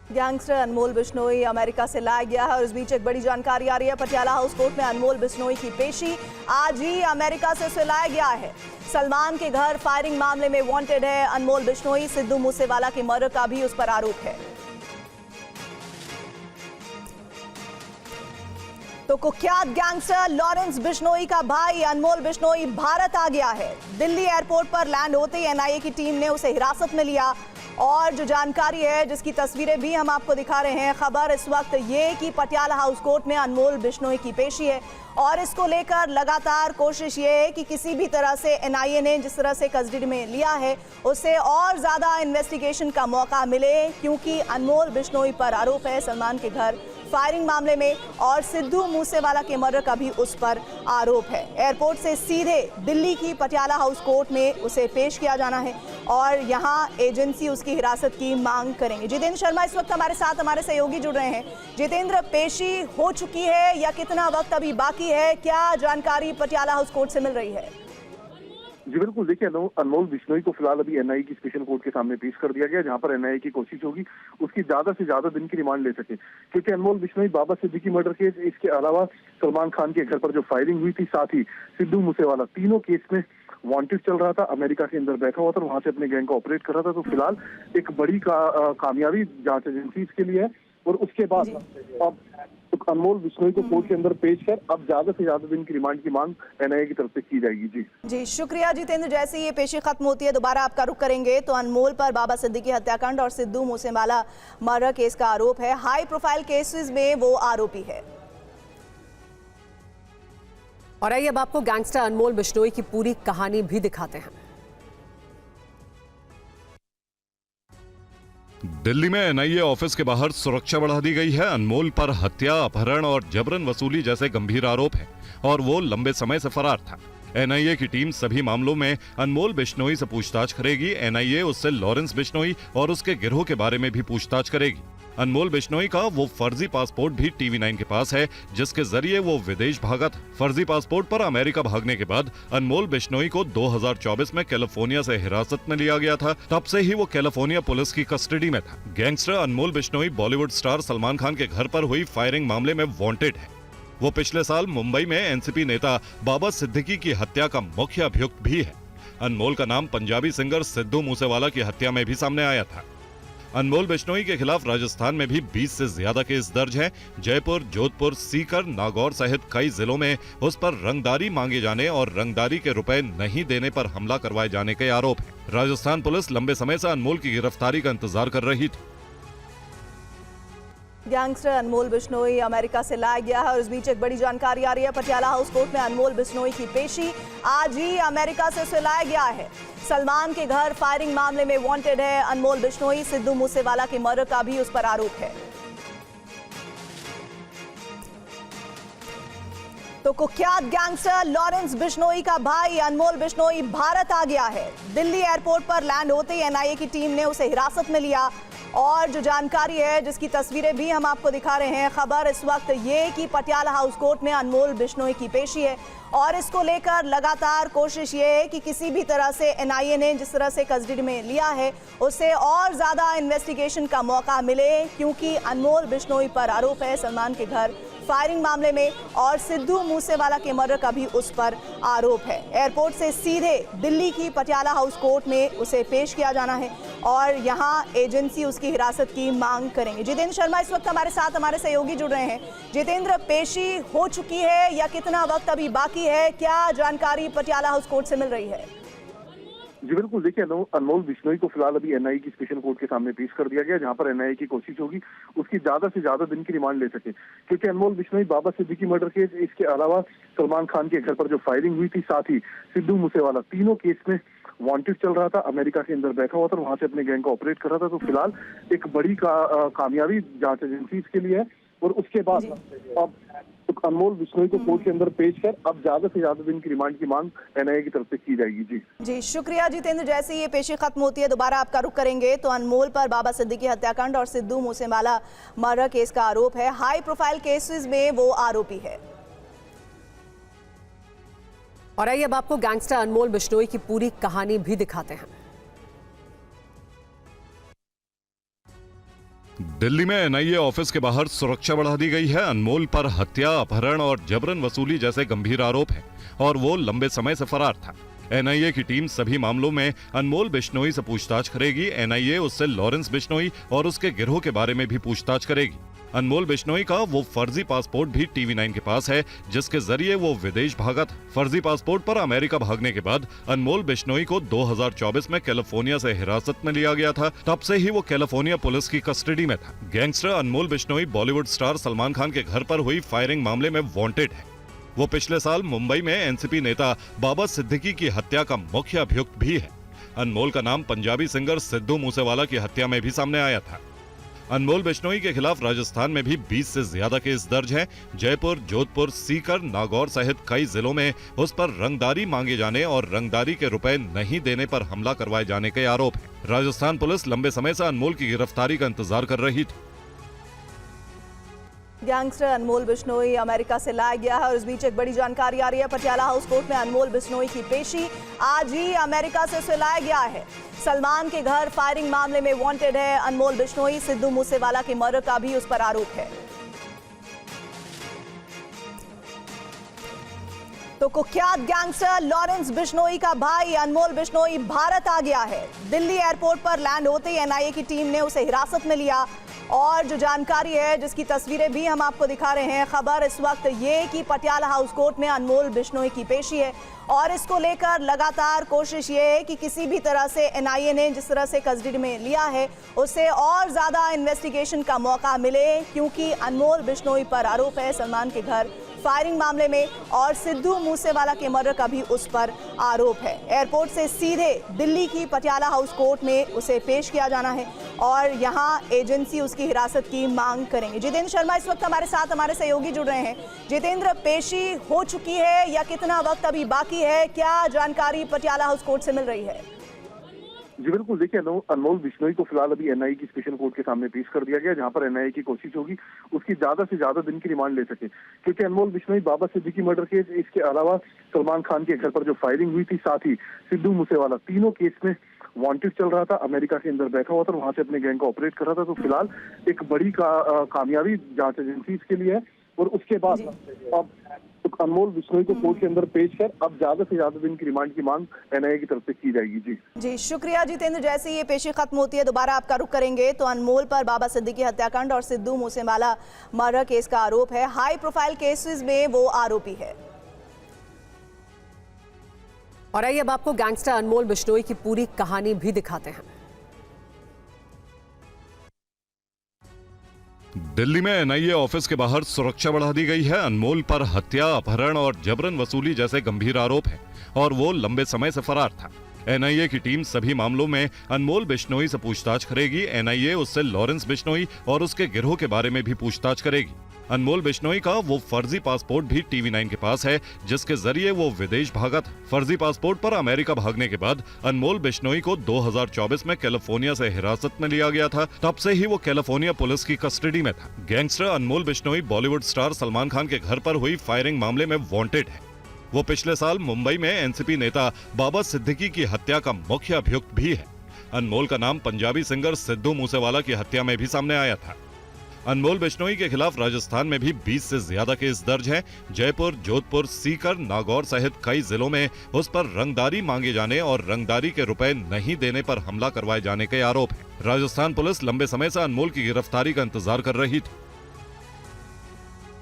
Gangster अनमोल Bishnoi America से लाया गया है और इस बीच एक बड़ी जानकारी आ रही है। पटियाला हाउस कोर्ट में अनमोल बिश्नोई की पेशी आज ही अमेरिका से उसे लाया गया है। सलमान के घर फायरिंग मामले में वांटेड है अनमोल बिश्नोई। सिद्धू मूसेवाला के मर्डर का भी उस पर आरोप है। तो कुख्यात गैंगस्टर लॉरेंस बिश्नोई का भाई अनमोल बिश्नोई भारत आ गया है। दिल्ली एयरपोर्ट पर लैंड होते ही एनआईए की टीम ने उसे हिरासत में लिया और जो जानकारी है जिसकी तस्वीरें भी हम आपको दिखा रहे हैं, खबर इस वक्त ये कि पटियाला हाउस कोर्ट में अनमोल बिश्नोई की पेशी है और इसको लेकर लगातार कोशिश ये है कि किसी भी तरह से एनआईए ने जिस तरह से कस्टडी में लिया है उससे और ज्यादा इन्वेस्टिगेशन का मौका मिले, क्योंकि अनमोल बिश्नोई पर आरोप है सलमान के घर फायरिंग मामले में और सिद्धू मूसेवाला के मर्डर का भी उस पर आरोप है। एयरपोर्ट से सीधे दिल्ली की पटियाला हाउस कोर्ट में उसे पेश किया जाना है और यहां एजेंसी उसकी हिरासत की मांग करेंगे। जितेंद्र शर्मा इस वक्त हमारे साथ हमारे सहयोगी जुड़ रहे हैं। जितेंद्र, पेशी हो चुकी है या कितना वक्त अभी बाकी है, क्या जानकारी पटियाला हाउस कोर्ट से मिल रही है? जी बिल्कुल, देखिए अनमोल बिश्नोई को फिलहाल अभी एनआईए की स्पेशल कोर्ट के सामने पेश कर दिया गया, जहां पर एनआईए की कोशिश होगी उसकी ज्यादा से ज्यादा दिन की रिमांड ले सके, क्योंकि अनमोल बिश्नोई बाबा सिद्दीकी मर्डर केस, इसके अलावा सलमान खान के घर पर जो फायरिंग हुई थी, साथ ही सिद्धू मूसेवाला, तीनों केस में वांटेड चल रहा था। अमेरिका के अंदर बैठा हुआ था, वहां से अपने गैंग को ऑपरेट कर रहा था। तो फिलहाल एक बड़ी कामयाबी जांच एजेंसी इसके लिए है और उसके बाद अब अनमोल बिश्नोई को कोर्ट के अंदर पेश कर अब ज्यादा से ज्यादा दिन की रिमांड की मांग एनआईए की तरफ से की जाएगी। जी शुक्रिया जितेंद्र। जैसे ये पेशी खत्म होती है दोबारा आपका रुख करेंगे। तो अनमोल पर बाबा सिद्दीकी हत्याकांड और सिद्धू मूसेवाला मर्डर केस का आरोप है। हाई प्रोफाइल केसेस में वो आरोपी है। और आइए अब आपको गैंगस्टर अनमोल बिश्नोई की पूरी कहानी भी दिखाते हैं। दिल्ली में एनआईए ऑफिस के बाहर सुरक्षा बढ़ा दी गई है। अनमोल पर हत्या, अपहरण और जबरन वसूली जैसे गंभीर आरोप हैं और वो लंबे समय से फरार था। एनआईए की टीम सभी मामलों में अनमोल बिश्नोई से पूछताछ करेगी। एनआईए उससे लॉरेंस बिश्नोई और उसके गिरोह के बारे में भी पूछताछ करेगी। अनमोल बिश्नोई का वो फर्जी पासपोर्ट भी टीवी9 के पास है जिसके जरिए वो विदेश भागा था। फर्जी पासपोर्ट पर अमेरिका भागने के बाद अनमोल बिश्नोई को 2024 में कैलिफोर्निया से हिरासत में लिया गया था। तब से ही वो कैलिफोर्निया पुलिस की कस्टडी में था। गैंगस्टर अनमोल बिश्नोई बॉलीवुड स्टार सलमान खान के घर पर हुई फायरिंग मामले में वांटेड है। वो पिछले साल मुंबई में एनसीपी नेता बाबा सिद्दीकी की हत्या का मुख्य अभियुक्त भी है। अनमोल का नाम पंजाबी सिंगर सिद्धू मूसेवाला की हत्या में भी सामने आया था। अनमोल बिश्नोई के खिलाफ राजस्थान में भी 20 से ज्यादा केस दर्ज हैं। जयपुर, जोधपुर, सीकर, नागौर सहित कई जिलों में उस पर रंगदारी मांगे जाने और रंगदारी के रुपए नहीं देने पर हमला करवाए जाने के आरोप हैं। राजस्थान पुलिस लंबे समय से अनमोल की गिरफ्तारी का इंतजार कर रही थी। गैंगस्टर अनमोल बिश्नोई अमेरिका से लाया गया है और इस बीच एक बड़ी जानकारी आ रही है। पटियाला हाउस कोर्ट में अनमोल बिश्नोई की पेशी आज ही अमेरिका से उसे लाया गया है। सलमान के घर फायरिंग मामले में वांटेड है अनमोल बिश्नोई। सिद्धू मूसेवाला के मर्डर का भी उस पर आरोप है। तो कुख्यात गैंगस्टर लॉरेंस बिश्नोई का भाई अनमोल बिश्नोई भारत आ गया है। दिल्ली एयरपोर्ट पर लैंड होते ही एनआईए की टीम ने उसे हिरासत में लिया और जो जानकारी है जिसकी तस्वीरें भी हम आपको दिखा रहे हैं, खबर इस वक्त ये कि पटियाला हाउस कोर्ट में अनमोल बिश्नोई की पेशी है और इसको लेकर लगातार कोशिश ये है कि किसी भी तरह से एनआईए ने जिस तरह से कस्टडी में लिया है उससे और ज्यादा इन्वेस्टिगेशन का मौका मिले, क्योंकि अनमोल बिश्नोई पर आरोप है सलमान के घर फायरिंग मामले में और सिद्धू मूसेवाला के मर्डर का भी उस पर आरोप है। एयरपोर्ट से सीधे दिल्ली की पटियाला हाउस कोर्ट में उसे पेश किया जाना है और यहां एजेंसी उसकी हिरासत की मांग करेंगे। जितेंद्र शर्मा इस वक्त हमारे साथ हमारे सहयोगी जुड़ रहे हैं। जितेंद्र, पेशी हो चुकी है या कितना वक्त अभी बाकी है, क्या जानकारी पटियाला हाउस कोर्ट से मिल रही है? जी बिल्कुल, देखिए अनमोल बिश्नोई को फिलहाल अभी एनआईए की स्पेशल कोर्ट के सामने पेश कर दिया गया, जहां पर एनआईए की कोशिश होगी उसकी ज्यादा से ज्यादा दिन की रिमांड ले सके, क्योंकि अनमोल बिश्नोई बाबा सिद्दीकी मर्डर केस, इसके अलावा सलमान खान के घर पर जो फायरिंग हुई थी, साथ ही सिद्धू मूसेवाला, तीनों केस में वांटेड चल रहा था। अमेरिका के अंदर बैठा हुआ था, वहां से अपने गैंग को ऑपरेट कर रहा था। तो फिलहाल एक बड़ी कामयाबी जांच एजेंसी इसके लिए है और उसके बाद अब अनमोल बिश्नोई को कोर्ट के अंदर पेश कर अब ज्यादा से ज्यादा दिन की रिमांड की मांग एनआईए की तरफ से की जाएगी। जी शुक्रिया जितेंद्र। जैसे ये पेशी खत्म होती है दोबारा आपका रुख करेंगे। तो अनमोल पर बाबा सिद्दीकी हत्याकांड और सिद्धू मूसेवाला मर्डर केस का आरोप है। हाई प्रोफाइल केसेस में वो आरोपी है। और आइए अब आपको गैंगस्टर अनमोल बिश्नोई की पूरी कहानी भी दिखाते हैं। दिल्ली में एनआईए ऑफिस के बाहर सुरक्षा बढ़ा दी गई है। अनमोल पर हत्या, अपहरण और जबरन वसूली जैसे गंभीर आरोप हैं और वो लंबे समय से फरार था। एनआईए की टीम सभी मामलों में अनमोल बिश्नोई से पूछताछ करेगी। एनआईए उससे लॉरेंस बिश्नोई और उसके गिरोह के बारे में भी पूछताछ करेगी। अनमोल बिश्नोई का वो फर्जी पासपोर्ट भी टीवी9 के पास है, जिसके जरिए वो विदेश भागा था। फर्जी पासपोर्ट पर अमेरिका भागने के बाद अनमोल बिश्नोई को 2024 में कैलिफोर्निया से हिरासत में लिया गया था। तब से ही वो कैलिफोर्निया पुलिस की कस्टडी में था। गैंगस्टर अनमोल बिश्नोई बॉलीवुड स्टार सलमान खान के घर पर हुई फायरिंग मामले में वांटेड है। वो पिछले साल मुंबई में एनसीपी नेता बाबा सिद्दीकी की हत्या का मुख्य अभियुक्त भी है। अनमोल का नाम पंजाबी सिंगर सिद्धू मूसेवाला की हत्या में भी सामने आया था। अनमोल बिश्नोई के खिलाफ राजस्थान में भी 20 से ज्यादा केस दर्ज हैं। जयपुर, जोधपुर, सीकर, नागौर सहित कई जिलों में उस पर रंगदारी मांगे जाने और रंगदारी के रुपए नहीं देने पर हमला करवाए जाने के आरोप हैं। राजस्थान पुलिस लंबे समय से अनमोल की गिरफ्तारी का इंतजार कर रही थी। गैंगस्टर अनमोल बिश्नोई अमेरिका से लाया गया है और इस बीच एक बड़ी जानकारी आ रही है। पटियाला हाउस कोर्ट में अनमोल बिश्नोई की पेशी आज ही अमेरिका से उसे लाया गया है। सलमान के घर फायरिंग मामले में वांटेड है अनमोल बिश्नोई। सिद्धू मूसेवाला के मर्डर का भी उस पर आरोप है। तो कुख्यात गैंगस्टर लॉरेंस बिश्नोई का भाई अनमोल बिश्नोई भारत आ गया है। दिल्ली एयरपोर्ट पर लैंड होते ही एनआईए की टीम ने उसे हिरासत में लिया और जो जानकारी है, जिसकी तस्वीरें भी हम आपको दिखा रहे हैं। खबर इस वक्त ये कि पटियाला हाउस कोर्ट में अनमोल बिश्नोई की पेशी है और इसको लेकर लगातार कोशिश ये है कि किसी भी तरह से एनआईए ने जिस तरह से कस्टडी में लिया है उसे और ज्यादा इन्वेस्टिगेशन का मौका मिले, क्योंकि अनमोल बिश्नोई पर आरोप है सलमान के घर फायरिंग मामले में और सिद्धू मूसेवाला के मर्डर का भी उस पर आरोप है। एयरपोर्ट से सीधे दिल्ली की पटियाला हाउस कोर्ट में उसे पेश किया जाना है और यहां एजेंसी उसकी हिरासत की मांग करेंगे। जितेंद्र शर्मा इस वक्त हमारे साथ, हमारे सहयोगी जुड़ रहे हैं। जितेंद्र, पेशी हो चुकी है या कितना वक्त अभी बाकी है? क्या जानकारी पटियाला हाउस कोर्ट से मिल रही है? जी बिल्कुल, देखिए अनमोल बिश्नोई को फिलहाल अभी एनआईए की स्पेशल कोर्ट के सामने पेश कर दिया गया, जहां पर एनआईए की कोशिश होगी उसकी ज्यादा से ज्यादा दिन की रिमांड ले सके, क्योंकि अनमोल बिश्नोई बाबा सिद्दीकी मर्डर केस, इसके अलावा सलमान खान के घर पर जो फायरिंग हुई थी, साथ ही सिद्धू मूसेवाला, तीनों केस में वांटेड चल रहा था। अमेरिका के अंदर बैठा हुआ था, वहां से अपने गैंग को ऑपरेट कर रहा था। तो फिलहाल एक बड़ी कामयाबी जांच एजेंसी के लिए है और उसके बाद अब अनमोल बिश्नोई को कोर्ट के अंदर पेश कर अब ज्यादा से ज्यादा दिन की रिमांड की मांग एनआईए की तरफ से की जाएगी। जी शुक्रिया जितेंद्र। जैसे ही ये पेशी खत्म होती है दोबारा आपका रुख करेंगे। तो अनमोल पर बाबा सिद्दीकी हत्याकांड और सिद्धू मूसेवाला मर्डर केस का आरोप है। हाई प्रोफाइल केसेस में वो आरोपी है। और आइए अब आपको गैंगस्टर अनमोल बिश्नोई की पूरी कहानी भी दिखाते हैं। दिल्ली में एनआईए ऑफिस के बाहर सुरक्षा बढ़ा दी गई है। अनमोल पर हत्या, अपहरण और जबरन वसूली जैसे गंभीर आरोप हैं और वो लंबे समय से फरार था। एनआईए की टीम सभी मामलों में अनमोल बिश्नोई से पूछताछ करेगी। एनआईए उससे लॉरेंस बिश्नोई और उसके गिरोह के बारे में भी पूछताछ करेगी। अनमोल बिश्नोई का वो फर्जी पासपोर्ट भी टीवी9 के पास है, जिसके जरिए वो विदेश भागा था। फर्जी पासपोर्ट पर अमेरिका भागने के बाद अनमोल बिश्नोई को 2024 में कैलिफोर्निया से हिरासत में लिया गया था। तब से ही वो कैलिफोर्निया पुलिस की कस्टडी में था। गैंगस्टर अनमोल बिश्नोई बॉलीवुड स्टार सलमान खान के घर पर हुई फायरिंग मामले में वांटेड है। वो पिछले साल मुंबई में एनसीपी नेता बाबा सिद्दीकी की हत्या का मुख्य अभियुक्त भी है। अनमोल का नाम पंजाबी सिंगर सिद्धू मूसेवाला की हत्या में भी सामने आया था। अनमोल बिश्नोई के खिलाफ राजस्थान में भी 20 से ज्यादा केस दर्ज हैं। जयपुर, जोधपुर, सीकर, नागौर सहित कई जिलों में उस पर रंगदारी मांगे जाने और रंगदारी के रुपए नहीं देने पर हमला करवाए जाने के आरोप हैं। राजस्थान पुलिस लंबे समय से अनमोल की गिरफ्तारी का इंतजार कर रही थी।